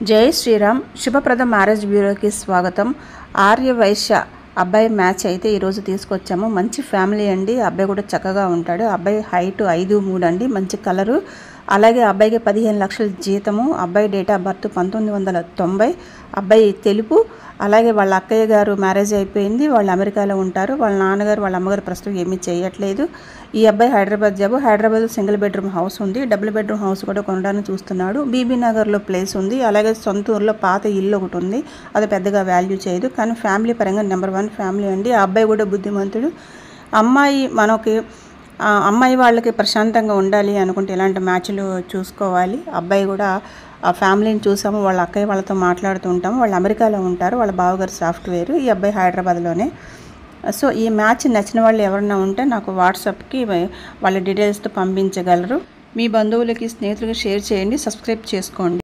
జై శ్రీరామ్. శుభప్రద మ్యారేజ్ బ్యూరోకి స్వాగతం. ఆర్య వైశ్య అబ్బాయి మ్యాచ్ అయితే ఈరోజు తీసుకొచ్చాము. మంచి ఫ్యామిలీ అండి. అబ్బాయి కూడా చక్కగా ఉంటాడు. అబ్బాయి హైట్ 5'3" అండి. మంచి కలరు. అలాగే అబ్బాయికి 15 లక్షల జీతము. అబ్బాయి డేట్ ఆఫ్ బర్త్ 1990. అబ్బాయి తెలుపు. అలాగే వాళ్ళ అక్కయ్య గారు మ్యారేజ్ అయిపోయింది. వాళ్ళు అమెరికాలో ఉంటారు. వాళ్ళ నాన్నగారు వాళ్ళ అమ్మగారు ప్రస్తుతం ఏమీ చేయట్లేదు. ఈ అబ్బాయి Hyderabad job. Hyderabad single bedroom house ఉంది. డబుల్ బెడ్రూమ్ హౌస్ కూడా కొనడానికి చూస్తున్నాడు. బీబీ నగర్లో ప్లేస్ ఉంది. అలాగే సొంత ఊర్లో పాత ఇల్లు ఒకటి ఉంది. అది పెద్దగా వాల్యూ చేయదు, కానీ ఫ్యామిలీ పరంగా నెంబర్ 1 ఫ్యామిలీ అండి. ఆ అబ్బాయి కూడా బుద్ధిమంతుడు. అమ్మాయి వాళ్ళకి ప్రశాంతంగా ఉండాలి అనుకుంటే ఇలాంటి మ్యాచ్లు చూసుకోవాలి. అబ్బాయి కూడా ఆ ఫ్యామిలీని చూసాము. వాళ్ళ అక్కయ్య వాళ్ళతో మాట్లాడుతూ ఉంటాము. వాళ్ళు అమెరికాలో ఉంటారు. వాళ్ళ బావగారు సాఫ్ట్వేర్. ఈ అబ్బాయి హైదరాబాద్లోనే. సో ఈ మ్యాచ్ నచ్చిన వాళ్ళు ఎవరైనా ఉంటే నాకు వాట్సాప్కి వాళ్ళ డీటెయిల్స్తో పంపించగలరు. మీ బంధువులకి, స్నేహితులకి షేర్ చేయండి. సబ్స్క్రైబ్ చేసుకోండి.